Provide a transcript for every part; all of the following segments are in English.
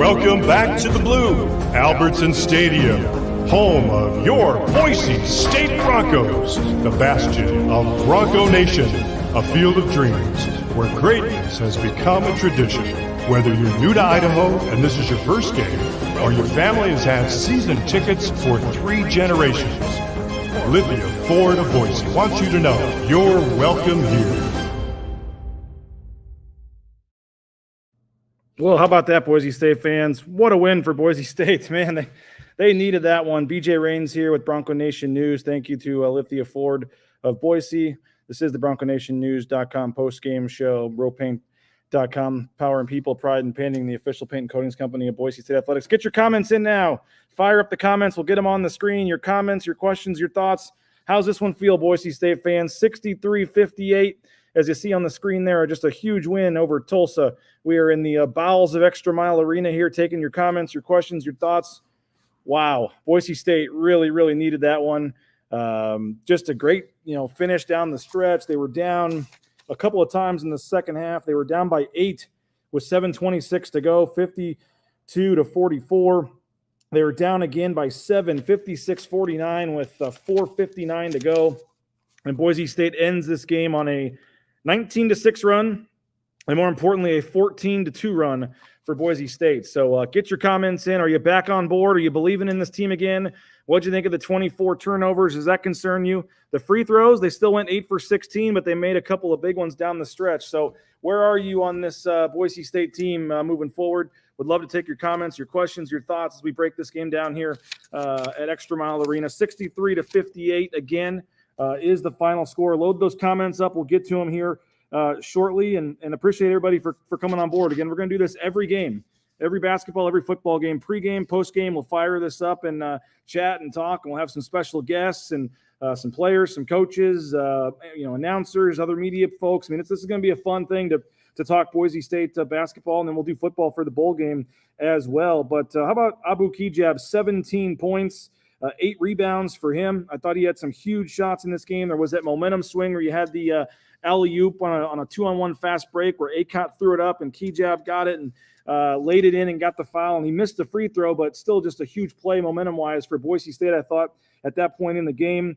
Welcome back to the Blue, Albertson Stadium, home of your Boise State Broncos, the bastion of Bronco Nation, a field of dreams where greatness has become a tradition. Whether you're new to Idaho and this is your first game, or your family has had season tickets for 3 generations, Lithia Ford of Boise wants you to know you're welcome here. Well, how about that, Boise State fans? What a win for Boise State, man. They needed that one. BJ Rains here with Bronco Nation News. Thank you to Lithia Ford of Boise. This is the BroncoNationNews.com postgame show, RowPaint.com, Power and People, Pride and Painting, the official paint and coatings company of Boise State Athletics. Get your comments in now. Fire up the comments. We'll get them on the screen. Your comments, your questions, your thoughts. How's this one feel, Boise State fans? 63-58. As you see on the screen there, just a huge win over Tulsa. We are in the bowels of Extra Mile Arena here, taking your comments, your questions, your thoughts. Wow, Boise State really, really needed that one. Just a great, finish down the stretch. They were down a couple of times in the second half. They were down by 8 with 7:26 to go, 52-44. They were down again by 7, 56-49 with 4:59 to go. And Boise State ends this game on a 19-6 run, and more importantly, a 14-2 run for Boise State. So get your comments in. Are you back on board? Are you believing in this team again? What'd you think of the 24 turnovers? Does that concern you? The free throws, they still went 8 for 16, but they made a couple of big ones down the stretch. So where are you on this Boise State team moving forward? Would love to take your comments, your questions, your thoughts as we break this game down here at Extra Mile Arena. 63-58 again. Is the final score. Load those comments up. We'll get to them here shortly, and appreciate everybody for coming on board. Again, we're going to do this every game, every basketball, every football game, pregame, postgame. We'll fire this up and chat and talk, and we'll have some special guests and some players, some coaches, announcers, other media folks. I mean, this is going to be a fun thing to talk Boise State basketball, and then we'll do football for the bowl game as well. But how about Abu Kijab, 17 points, 8 rebounds for him. I thought he had some huge shots in this game. There was that momentum swing where you had the alley-oop on a 2-on-1 fast break where Akot threw it up and Kijab got it and laid it in and got the foul. And he missed the free throw, but still just a huge play momentum-wise for Boise State, I thought, at that point in the game.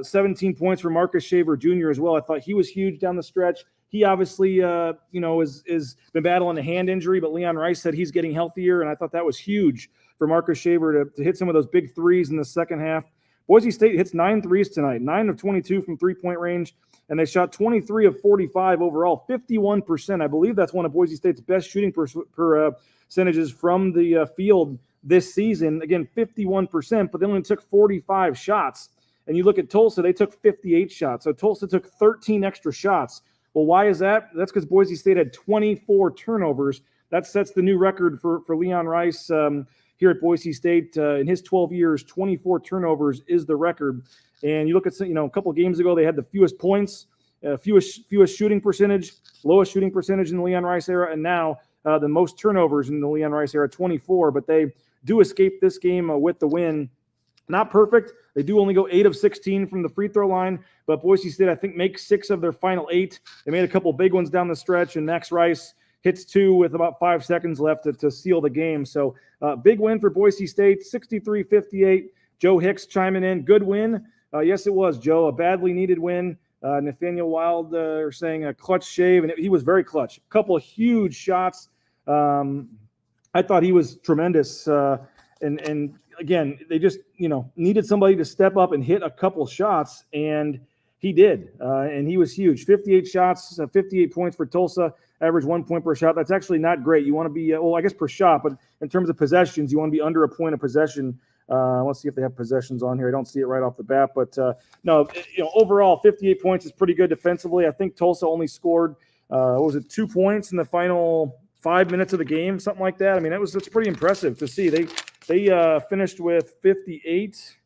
17 points for Marcus Shaver Jr. as well. I thought he was huge down the stretch. He obviously, is been battling a hand injury, but Leon Rice said he's getting healthier, and I thought that was huge for Marcus Shaver to hit some of those big threes in the second half. Boise State hits 9 threes tonight, 9 of 22 from three-point range, and they shot 23 of 45 overall, 51%. I believe that's one of Boise State's best shooting percentages from the field this season. Again, 51%, but they only took 45 shots. And you look at Tulsa, they took 58 shots. So Tulsa took 13 extra shots. Well, why is that? That's because Boise State had 24 turnovers. That sets the new record for Leon Rice here at Boise State. In his 12 years, 24 turnovers is the record. And you look at, a couple of games ago, they had the fewest points, fewest shooting percentage, lowest shooting percentage in the Leon Rice era, and now the most turnovers in the Leon Rice era, 24. But they do escape this game with the win. Not perfect. They do only go 8 of 16 from the free throw line, but Boise State, I think, makes 6 of their final 8. They made a couple big ones down the stretch, and Max Rice hits 2 with about 5 seconds left to seal the game. So big win for Boise State, 63-58. Joe Hicks chiming in. Good win. Yes, it was, Joe. A badly needed win. Nathaniel Wild saying a clutch shave, and he was very clutch. A couple of huge shots. I thought he was tremendous. And again, they just, needed somebody to step up and hit a couple shots, and he did. And he was huge. 58 shots, 58 points for Tulsa, average 1 point per shot. That's actually not great. You want to be, I guess per shot, but in terms of possessions, you want to be under a point of possession. Let's see if they have possessions on here. I don't see it right off the bat, but no, overall 58 points is pretty good defensively. I think Tulsa only scored, 2 points in the final 5 minutes of the game, something like that. I mean, that's pretty impressive to see. They finished with 58,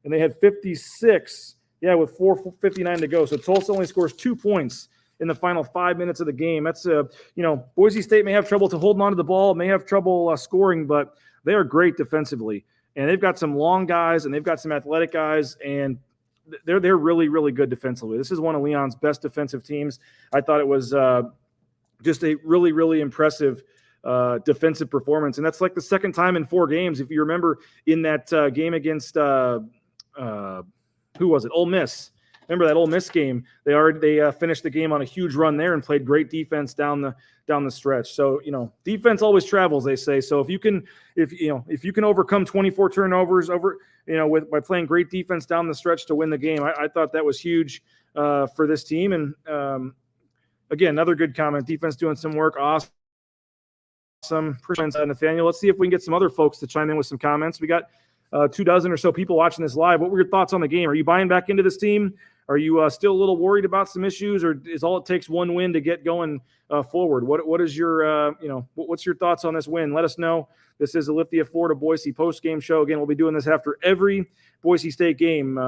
and they had 56, with 4:59 to go. So Tulsa only scores 2 points in the final 5 minutes of the game. That's, Boise State may have trouble to holding on to the ball, may have trouble scoring, but they are great defensively. And they've got some long guys, and they've got some athletic guys, and they're really, really good defensively. This is one of Leon's best defensive teams. I thought it was just a really, really impressive defensive performance. And that's like the second time in 4 games. If you remember in that game against who was it? Ole Miss. Remember that Ole Miss game? They finished the game on a huge run there and played great defense down the stretch. So defense always travels, they say. So if you can overcome 24 turnovers by playing great defense down the stretch to win the game, I thought that was huge for this team. And again, another good comment. Defense doing some work. Awesome. Nathaniel. Let's see if we can get some other folks to chime in with some comments. We got 24 or so people watching this live. What were your thoughts on the game? Are you buying back into this team? Are you still a little worried about some issues, or is all it takes one win to get going forward? What is your what's your thoughts on this win? Let us know. This is a Lithia Florida Boise post-game show. Again, we'll be doing this after every Boise State game.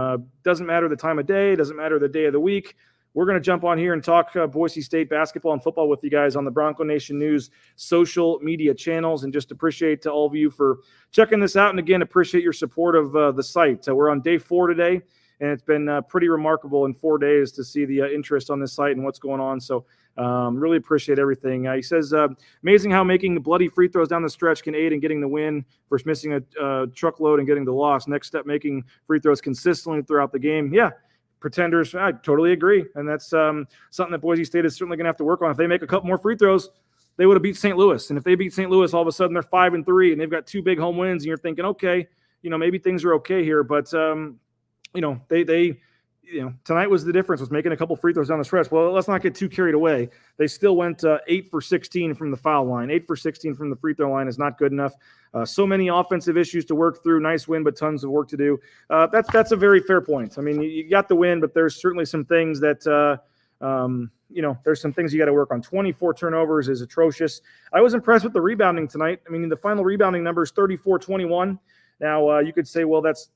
Doesn't matter the time of day, doesn't matter the day of the week. We're going to jump on here and talk Boise State basketball and football with you guys on the Bronco Nation News social media channels, and just appreciate to all of you for checking this out. And again, appreciate your support of the site. We're on day 4 today, and it's been pretty remarkable in 4 days to see the interest on this site and what's going on. So really appreciate everything. He says, amazing how making bloody free throws down the stretch can aid in getting the win versus missing a truckload and getting the loss. Next step, making free throws consistently throughout the game. Yeah. Pretenders, I totally agree. And that's something that Boise State is certainly going to have to work on. If they make a couple more free throws, they would have beat St. Louis. And if they beat St. Louis, all of a sudden they're 5-3 and they've got 2 big home wins. And you're thinking, okay, maybe things are okay here. But, they tonight was the difference, was making a couple free throws down the stretch. Well, let's not get too carried away. They still went 8 for 16 from the foul line. 8 for 16 from the free throw line is not good enough. So many offensive issues to work through. Nice win, but tons of work to do. That's a very fair point. I mean, you got the win, but there's certainly some things that there's some things you got to work on. 24 turnovers is atrocious. I was impressed with the rebounding tonight. I mean, the final rebounding number is 34-21. Now, you could say, well, that's,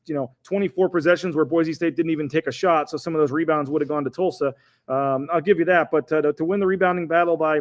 24 possessions where Boise State didn't even take a shot, so some of those rebounds would have gone to Tulsa. I'll give you that. But to win the rebounding battle by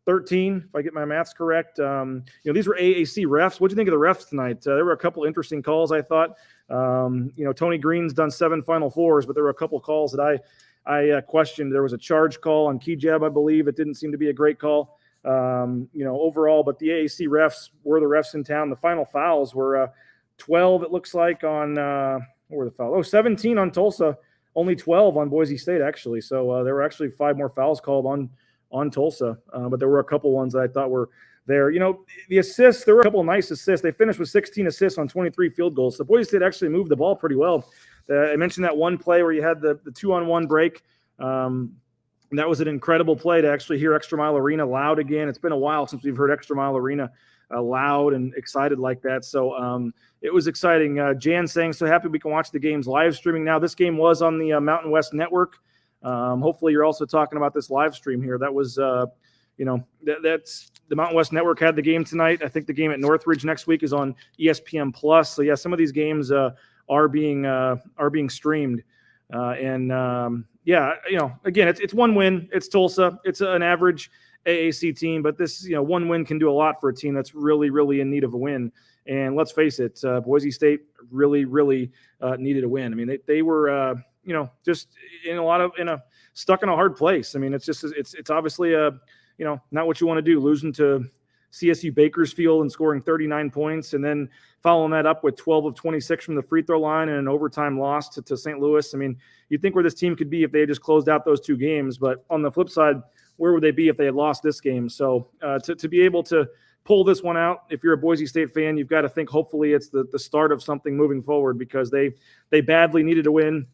13, if I get my maths correct, these were AAC refs. What do you think of the refs tonight? There were a couple interesting calls, I thought. Tony Green's done 7 Final Fours, but there were a couple calls that I questioned. There was a charge call on Kejab, I believe. It didn't seem to be a great call. Overall, but the AAC refs were the refs in town. The final fouls were 12, it looks like, on what were the fouls? 17 on Tulsa, only 12 on Boise State, actually. So there were actually 5 more fouls called on Tulsa, but there were a couple ones that I thought were there. The assists, there were a couple of nice assists. They finished with 16 assists on 23 field goals. So Boise State actually moved the ball pretty well. I mentioned that one play where you had the 2-on-1 break. And that was an incredible play to actually hear Extra Mile Arena loud again. It's been a while since we've heard Extra Mile Arena loud and excited like that. So it was exciting. Jan saying, so happy we can watch the games live streaming now. This game was on the Mountain West Network. Hopefully you're also talking about this live stream here. That was, that's the Mountain West Network had the game tonight. I think the game at Northridge next week is on ESPN Plus. So yeah, some of these games are being streamed. Again, it's one win. It's Tulsa. It's an average AAC team, but this, one win can do a lot for a team that's really, really in need of a win. And let's face it, Boise State really, really needed a win. I mean, they were, just stuck in a hard place. I mean, it's obviously not what you want to do, losing to CSU Bakersfield and scoring 39 points and then following that up with 12 of 26 from the free throw line and an overtime loss to St. Louis. I mean, you'd think where this team could be if they had just closed out those 2 games, but on the flip side, where would they be if they had lost this game? So to be able to pull this one out, if you're a Boise State fan, you've got to think hopefully it's the start of something moving forward, because they badly needed a win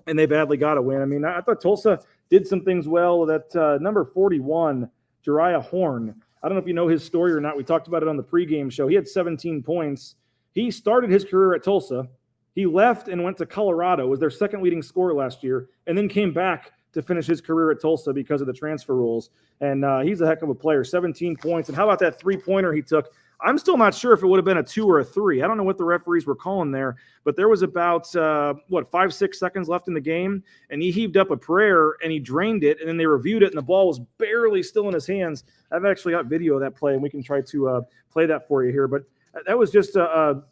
and they badly got a win. I mean, I thought Tulsa did some things well. That number 41, Jariah Horn, I don't know if you know his story or not. We talked about it on the pregame show. He had 17 points. He started his career at Tulsa. He left and went to Colorado, was their second leading scorer last year, and then came back to finish his career at Tulsa because of the transfer rules. And he's a heck of a player, 17 points. And how about that three-pointer he took? I'm still not sure if it would have been a 2 or a 3. I don't know what the referees were calling there, but there was about, 5-6 seconds left in the game, and he heaved up a prayer, and he drained it, and then they reviewed it, and the ball was barely still in his hands. I've actually got video of that play, and we can try to play that for you here. But that was just an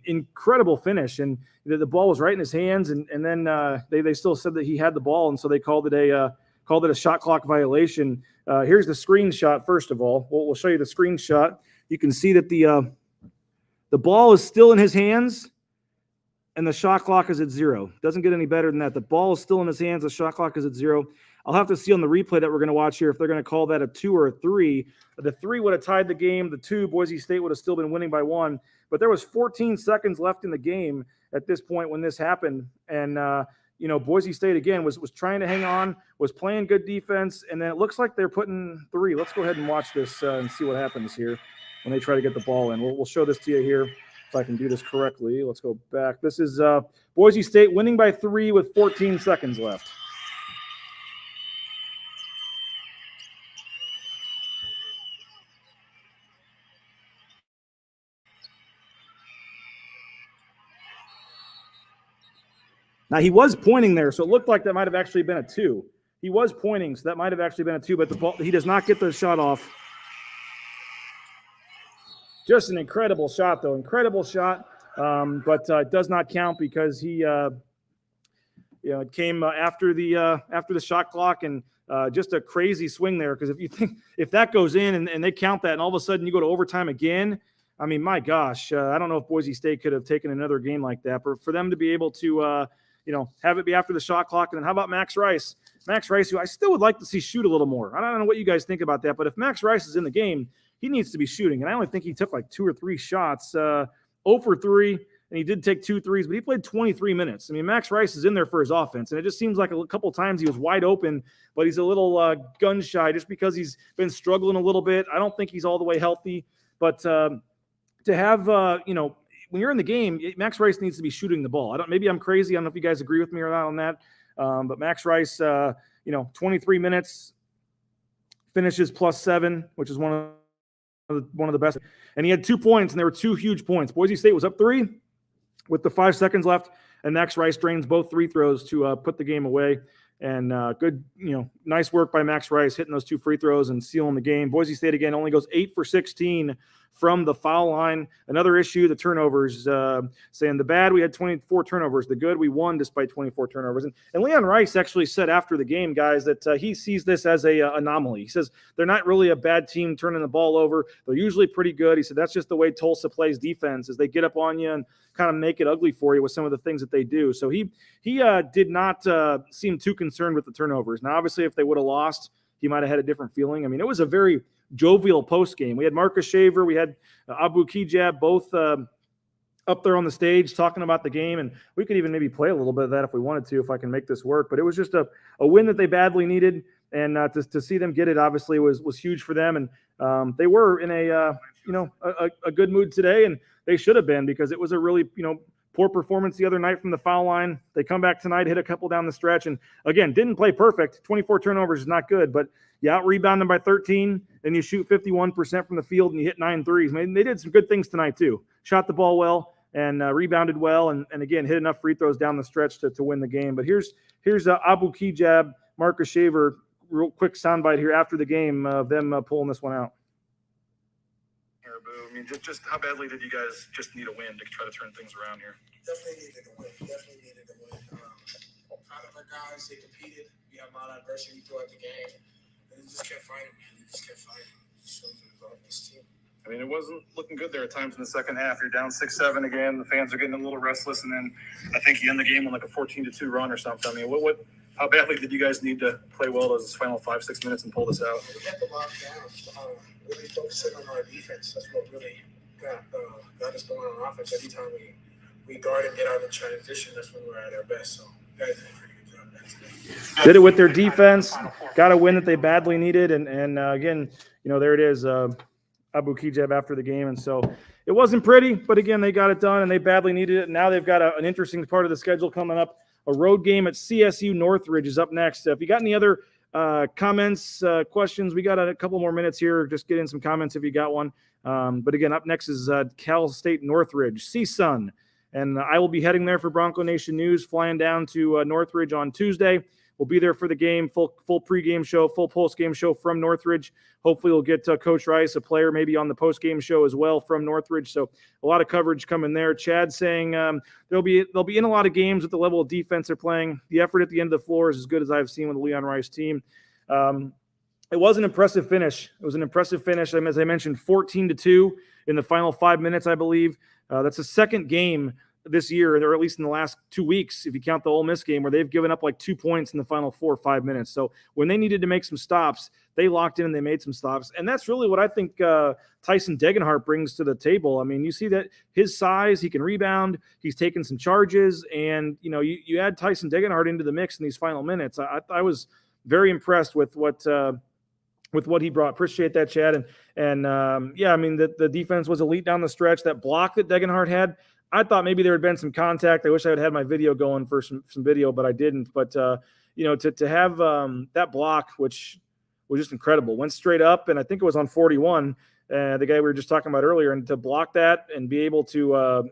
incredible finish, and the ball was right in his hands, and then they still said that he had the ball, and so they called it called it a shot clock violation. Here's the screenshot. First of all, we'll show you the screenshot. You can see that the ball is still in his hands, and the shot clock is at 0. Doesn't get any better than that. The ball is still in his hands. The shot clock is at 0. I'll have to see on the replay that we're going to watch here if they're going to call that a 2 or a 3. The 3 would have tied the game. The 2, Boise State would have still been winning by 1. But there was 14 seconds left in the game at this point when this happened. And, Boise State, again, was trying to hang on, was playing good defense, and then it looks like they're putting 3. Let's go ahead and watch this and see what happens here when they try to get the ball in. We'll show this to you here if I can do this correctly. Let's go back. This is Boise State winning by 3 with 14 seconds left. Now, he was pointing there, so it looked like that might have actually been a 2. He was pointing, so that might have actually been a 2, but the ball, he does not get the shot off. Just an incredible shot, though. Incredible shot, but it does not count because he, it came after the shot clock, and just a crazy swing there. Because if that goes in and they count that, and all of a sudden you go to overtime again, I mean, my gosh, I don't know if Boise State could have taken another game like that. But for them to be able to, have it be after the shot clock, and then how about Max Rice? Max Rice, who I still would like to see shoot a little more. I don't know what you guys think about that, but if Max Rice is in the game, he needs to be shooting. And I only think he took like 2 or 3 shots, 0 for 3, and he did take 2 threes, but he played 23 minutes. I mean, Max Rice is in there for his offense, and it just seems like a couple times he was wide open, but he's a little gun shy just because he's been struggling a little bit. I don't think he's all the way healthy, but to have, when you're in the game, Max Rice needs to be shooting the ball. Maybe I'm crazy. I don't know if you guys agree with me or not on that. But Max Rice, 23 minutes, finishes +7, which is one of the best. And he had 2 points, and there were 2 huge points. Boise State was up 3 with the 5 seconds left, and Max Rice drains both free throws to put the game away. And good, nice work by Max Rice hitting those 2 free throws and sealing the game. Boise State, again, only goes 8 for 16 from the foul line. Another issue, the turnovers, saying the bad, we had 24 turnovers. The good, we won despite 24 turnovers. And Leon Rice actually said after the game, guys, that he sees this as a anomaly. He says they're not really a bad team turning the ball over. They're usually pretty good. He said that's just the way Tulsa plays defense, is they get up on you and kind of make it ugly for you with some of the things that they do. So he did not seem too concerned with the turnovers. Now, obviously, if they would have lost, he might have had a different feeling. I mean, it was a very jovial post game. We had Marcus Shaver, we had Abu Kijab, both up there on the stage talking about the game, and we could even maybe play a little bit of that if we wanted to, if I can make this work. But it was just a win that they badly needed, and to see them get it obviously was huge for them. And they were in a good mood today, and they should have been, because it was a really poor performance the other night from the foul line. They come back tonight, hit a couple down the stretch, and again, didn't play perfect. 24 turnovers is not good, but you out-rebound them by 13, and you shoot 51% from the field, and you hit 9 threes. I mean, they did some good things tonight too. Shot the ball well and rebounded well, and again, hit enough free throws down the stretch to win the game. But here's Abu Kijab, Marcus Shaver, real quick soundbite here after the game of them pulling this one out. I mean, just how badly did you guys just need a win to try to turn things around here? Definitely needed a win. Proud of our guys. They competed. We had a lot of adversity throughout the game. And they just kept fighting, man. They just kept fighting. Showed the result of this team. I mean, it wasn't looking good there at times in the second half. You're down 6-7 again. The fans are getting a little restless. And then I think you end the game on like a 14-2 run or something. I mean, how badly did you guys need to play well those final 5-6 minutes and pull this out? We had to lock down. Really focusing on our defense. That's what really got us going on offense. Every time we guard and get out in transition, that's when we're at our best. So guys did a pretty good job today. Did it with their defense. Got a win that they badly needed. And again, there it is, Abu Kijab after the game. And so it wasn't pretty, but again, they got it done and they badly needed it. And now they've got an interesting part of the schedule coming up. A road game at CSU Northridge is up next. If you got any other comments, questions, we got a couple more minutes here. Just get in some comments if you got one. But again, up next is Cal State Northridge, CSUN. And I will be heading there for Bronco Nation News, flying down to Northridge on Tuesday. We'll be there for the game, full pregame show, full postgame show from Northridge. Hopefully we'll get Coach Rice, a player, maybe on the postgame show as well from Northridge. So a lot of coverage coming there. Chad saying they'll be in a lot of games with the level of defense they're playing. The effort at the end of the floor is as good as I've seen with the Leon Rice team. It was an impressive finish. As I mentioned, 14-2 in the final 5 minutes, I believe. That's the second game this year, or at least in the last 2 weeks, if you count the Ole Miss game, where they've given up like 2 points in the final 4 or 5 minutes. So when they needed to make some stops, they locked in and they made some stops. And that's really what I think Tyson Degenhart brings to the table. I mean, you see that his size, he can rebound, he's taken some charges, and you add Tyson Degenhart into the mix in these final minutes. I was very impressed with what he brought. Appreciate that, Chad. And I mean, the defense was elite down the stretch. That block that Degenhart had, I thought maybe there had been some contact. I wish I had had my video going for some video, but I didn't. But, to have that block, which was just incredible, went straight up, and I think it was on 41, the guy we were just talking about earlier, and to block that and be able to,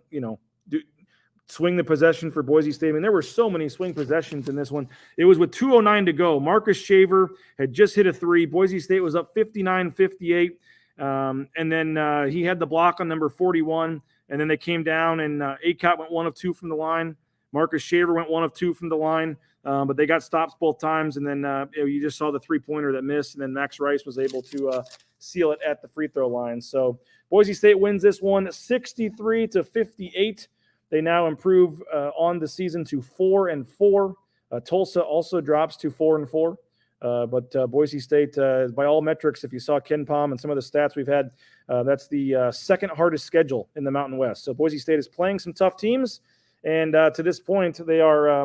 swing the possession for Boise State. I mean, there were so many swing possessions in this one. It was with 2:09 to go. Marcus Shaver had just hit a three. Boise State was up 59-58. And then he had the block on number 41. And then they came down, and Acott went 1 of 2 from the line. Marcus Shaver went 1 of 2 from the line. But they got stops both times. And then you just saw the three-pointer that missed. And then Max Rice was able to seal it at the free throw line. So Boise State wins this one 63-58. They now improve on the season to 4-4. Tulsa also drops to 4-4. But Boise State, by all metrics, if you saw Ken Palm and some of the stats we've had, that's the second hardest schedule in the Mountain West. So Boise State is playing some tough teams, and to this point, they are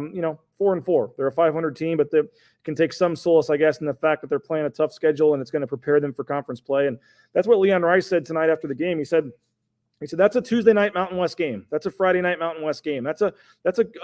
4-4. They're a 500 team, but they can take some solace, I guess, in the fact that they're playing a tough schedule, and it's going to prepare them for conference play. And that's what Leon Rice said tonight after the game. He said that's a Tuesday night Mountain West game. That's a Friday night Mountain West game. That's a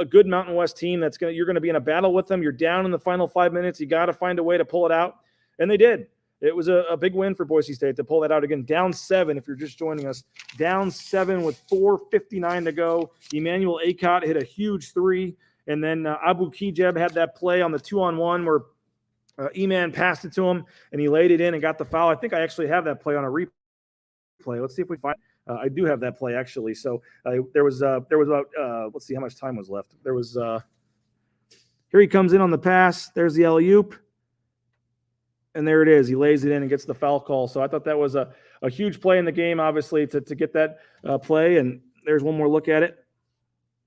good Mountain West team. You're going to be in a battle with them. You're down in the final 5 minutes. You got to find a way to pull it out, and they did. It was a big win for Boise State to pull that out again. Down 7, if you're just joining us. Down 7 with 4:59 to go. Emmanuel Acott hit a huge three, and then Abu Kijeb had that play on the 2-on-1 where E-Man passed it to him, and he laid it in and got the foul. I think I actually have that play on a replay. Let's see if we find. I do have that play actually. So there was about let's see how much time was left. There was here he comes in on the pass. There's the alley-oop, and there it is. He lays it in and gets the foul call. So I thought that was a huge play in the game, obviously, to get that play. And there's one more look at it.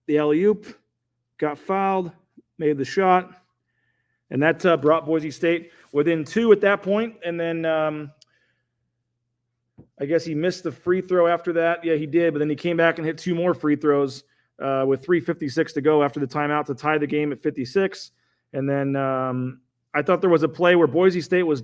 The alley-oop, got fouled, made the shot, and that brought Boise State within 2 at that point. And then I guess he missed the free throw after that. Yeah, he did, but then he came back and hit 2 more free throws with 3:56 to go after the timeout to tie the game at 56. And then I thought there was a play where Boise State was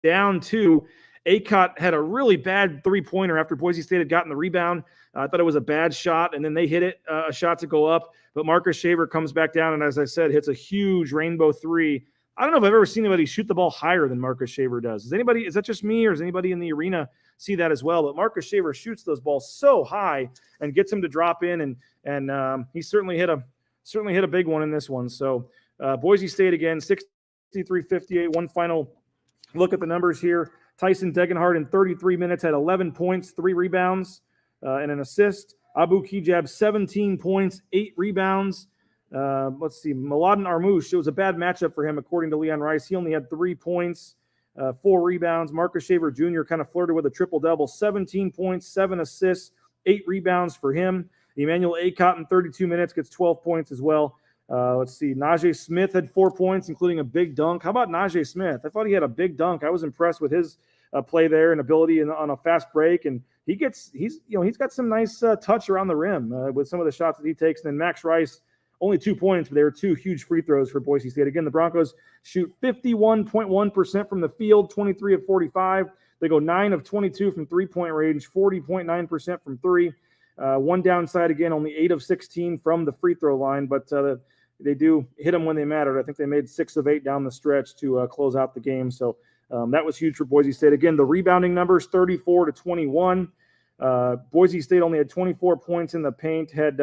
down 2. Acott had a really bad three-pointer after Boise State had gotten the rebound. I thought it was a bad shot, and then they hit it, a shot to go up. But Marcus Shaver comes back down, and as I said, hits a huge rainbow three. I don't know if I've ever seen anybody shoot the ball higher than Marcus Shaver does. Is that just me, or does anybody in the arena see that as well? But Marcus Shaver shoots those balls so high and gets him to drop in, and he certainly hit a big one in this one. So Boise State again, 63-58. One final look at the numbers here. Tyson Degenhart in 33 minutes had 11 points, 3 rebounds, and an assist. Abu Kijab 17 points, 8 rebounds. Let's see, Mladen Armouche, it was a bad matchup for him, according to Leon Rice. He only had 3 points, 4 rebounds. Marcus Shaver Jr. kind of flirted with a triple-double, 17 points, 7 assists, 8 rebounds for him. Emmanuel Acott in 32 minutes gets 12 points as well. Let's see, Najee Smith had 4 points, including a big dunk. How about Najee Smith? I thought he had a big dunk. I was impressed with his play there and ability on a fast break, and he's got some nice touch around the rim with some of the shots that he takes. And then Max Rice, only 2 points, but they were 2 huge free throws for Boise State. Again, the Broncos shoot 51.1% from the field, 23 of 45. They go 9 of 22 from three-point range, 40.9% from 3. One downside, again, only 8 of 16 from the free throw line, but they do hit them when they mattered. I think they made 6 of 8 down the stretch to close out the game. So that was huge for Boise State. Again, the rebounding numbers, 34-21. Boise State only had 24 points in the paint, had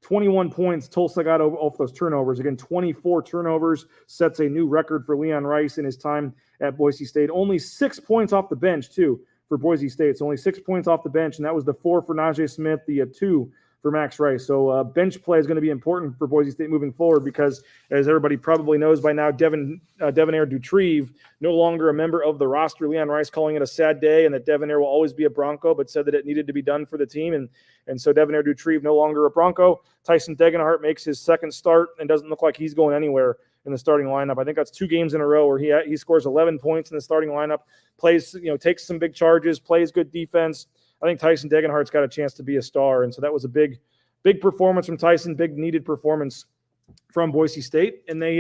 21 points Tulsa got off those turnovers. Again, 24 turnovers sets a new record for Leon Rice in his time at Boise State. Only 6 points off the bench, too, for Boise State. So only 6 points off the bench, and that was the 4 for Najee Smith, the 2 for Max Rice. So bench play is going to be important for Boise State moving forward because, as everybody probably knows by now, Devonair Dutrieve, no longer a member of the roster. Leon Rice calling it a sad day and that Devonair will always be a Bronco, but said that it needed to be done for the team. And so Devonair Dutrieve no longer a Bronco. Tyson Degenhart makes his second start and doesn't look like he's going anywhere in the starting lineup. I think that's 2 games in a row where he scores 11 points in the starting lineup, plays, takes some big charges, plays good defense. I think Tyson Degenhart's got a chance to be a star. And so that was a big performance from Tyson, big needed performance from Boise State. And they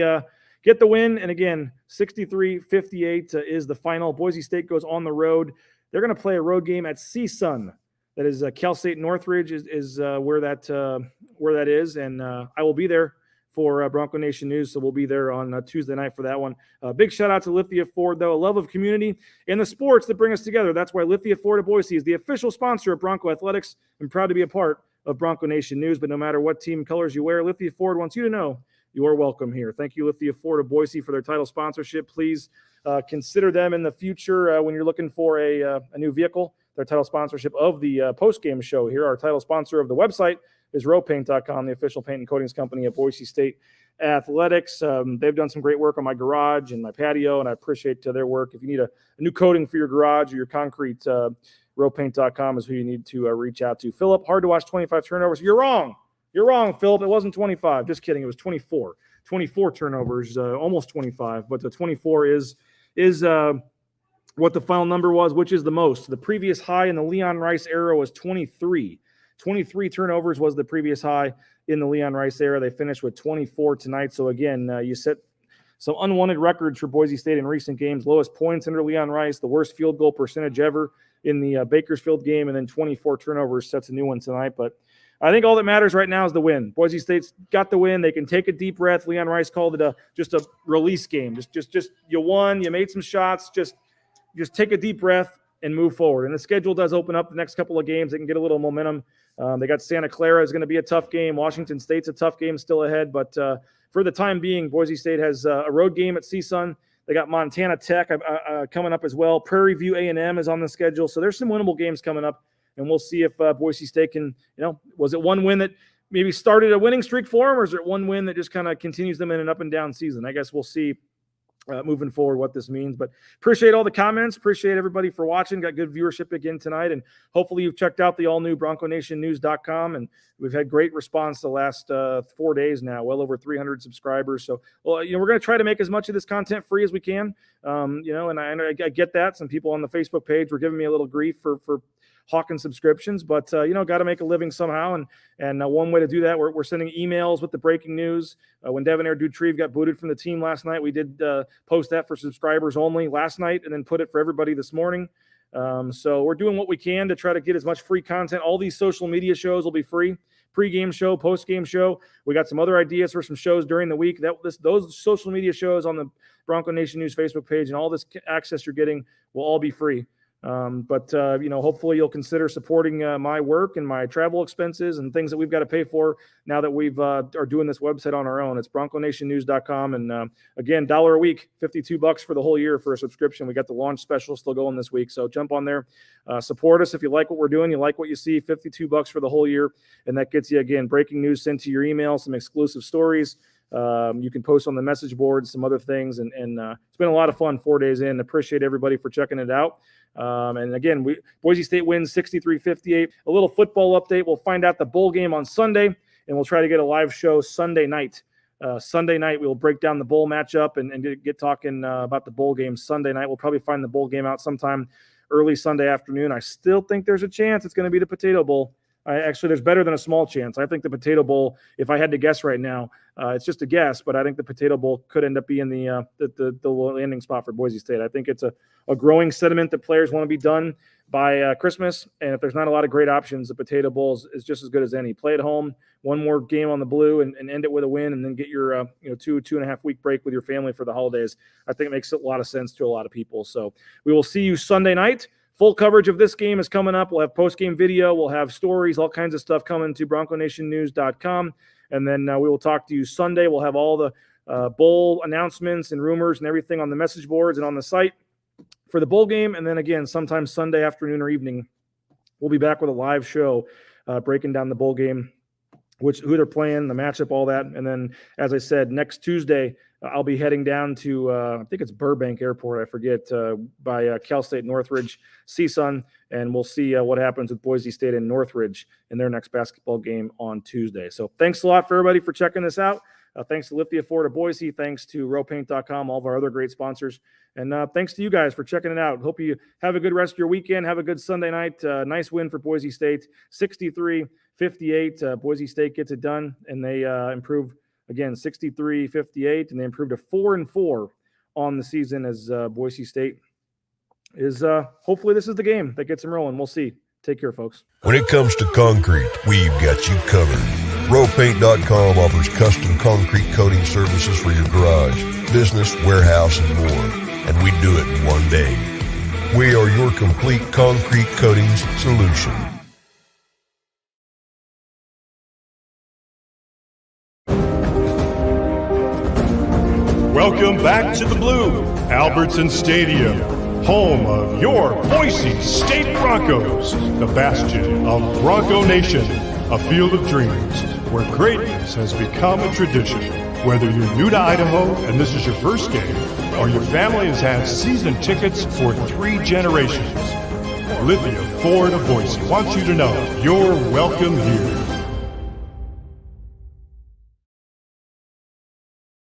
get the win. And again, 63-58 is the final. Boise State goes on the road. They're going to play a road game at CSUN. That is Cal State Northridge is where that is. And I will be there for Bronco Nation News. So we'll be there on Tuesday night for that one. Big shout out to Lithia Ford, though. A love of community and the sports that bring us together. That's why Lithia Ford of Boise is the official sponsor of Bronco Athletics. I'm proud to be a part of Bronco Nation News. But no matter what team colors you wear, Lithia Ford wants you to know you are welcome here. Thank you, Lithia Ford of Boise, for their title sponsorship. Please consider them in the future when you're looking for a new vehicle. Their title sponsorship of the postgame show here. Our title sponsor of the website is rowpaint.com, the official paint and coatings company of Boise State Athletics. They've done some great work on my garage and my patio, and I appreciate their work. If you need a new coating for your garage or your concrete, rowpaint.com is who you need to reach out to. Philip, hard to watch 25 turnovers. You're wrong, Philip. It wasn't 25. Just kidding. It was 24. 24 turnovers, almost 25, but the 24 is what the final number was, which is the most. The previous high in the Leon Rice era was 23. 23 turnovers was the previous high in the Leon Rice era. They finished with 24 tonight. So again, you set some unwanted records for Boise State in recent games. Lowest points under Leon Rice, the worst field goal percentage ever in the Bakersfield game, and then 24 turnovers sets a new one tonight. But I think all that matters right now is the win. Boise State's got the win. They can take a deep breath. Leon Rice called it just a release game. Just you won. You made some shots. Just take a deep breath and move forward. And the schedule does open up the next couple of games. They can get a little momentum. They got Santa Clara is going to be a tough game. Washington State's a tough game still ahead. But for the time being, Boise State has a road game at CSUN. They got Montana Tech coming up as well. Prairie View A&M is on the schedule. So there's some winnable games coming up. And we'll see if Boise State can, was it one win that maybe started a winning streak for them, or is it one win that just kind of continues them in an up and down season? I guess we'll see moving forward what this means. But appreciate all the comments. Appreciate everybody for watching. Got good viewership again tonight. And hopefully you've checked out the all-new BroncoNationNews.com. And we've had great response the last 4 days now, well over 300 subscribers. So, we're going to try to make as much of this content free as we can. And I get that. Some people on the Facebook page were giving me a little grief for hawking subscriptions, but got to make a living somehow. And one way to do that, we're sending emails with the breaking news. When Devonair Dutrieve got booted from the team last night, we did post that for subscribers only last night, and then put it for everybody this morning. So we're doing what we can to try to get as much free content. All these social media shows will be free. Pre-game show, post-game show. We got some other ideas for some shows during the week. Those social media shows on the Bronco Nation News Facebook page and all this access you're getting will all be free. But hopefully you'll consider supporting my work and my travel expenses and things that we've got to pay for now that we've are doing this website on our own. It's BroncoNationNews.com. And again, $1 a week, $52 for the whole year for a subscription. We got the launch special still going this week. So jump on there, support us. If you like what we're doing, you like what you see, $52 for the whole year. And that gets you, again, breaking news sent to your email, some exclusive stories. You can post on the message board, some other things. And it's been a lot of fun 4 days in. Appreciate everybody for checking it out. And again, Boise State wins 63-58. A little football update. We'll find out the bowl game on Sunday, and we'll try to get a live show Sunday night. Sunday night, we'll break down the bowl matchup and get talking about the bowl game Sunday night. We'll probably find the bowl game out sometime early Sunday afternoon. I still think there's a chance it's going to be the Potato Bowl. Actually, there's better than a small chance. I think the Potato Bowl, if I had to guess right now, it's just a guess, but I think the Potato Bowl could end up being the landing spot for Boise State. I think it's a growing sentiment that players want to be done by Christmas, and if there's not a lot of great options, the Potato Bowl is just as good as any. Play at home, one more game on the blue, and end it with a win, and then get your 2.5 week break with your family for the holidays. I think it makes a lot of sense to a lot of people. So we will see you Sunday night, full coverage of this game is coming up. We'll have post-game video. We'll have stories, all kinds of stuff coming to BroncoNationNews.com. And then we will talk to you Sunday. We'll have all the bowl announcements and rumors and everything on the message boards and on the site for the bowl game. And then again, sometime Sunday afternoon or evening, we'll be back with a live show breaking down the bowl game, who they're playing, the matchup, all that. And then, as I said, next Tuesday, I'll be heading down to, I think it's Burbank Airport, I forget, by Cal State Northridge, CSUN, and we'll see what happens with Boise State and Northridge in their next basketball game on Tuesday. So thanks a lot for everybody for checking this out. Thanks to Lithia, Florida, Boise. Thanks to rowpaint.com, all of our other great sponsors. And thanks to you guys for checking it out. Hope you have a good rest of your weekend. Have a good Sunday night. Nice win for Boise State, 63-58. Boise State gets it done, and they improve, again, 63-58, and they improved to 4-4 on the season as Boise State is hopefully this is the game that gets them rolling. We'll see. Take care, folks. When it comes to concrete, we've got you covered. Rowpaint.com offers custom concrete coating services for your garage, business, warehouse, and more. And we do it in one day. We are your complete concrete coatings solution. Welcome back to the Blue, Albertson Stadium, home of your Boise State Broncos, the bastion of Bronco Nation, a field of dreams where greatness has become a tradition. Whether you're new to Idaho and this is your first game, or your family has had season tickets for 3 generations, Lithia Ford of Boise wants you to know you're welcome here.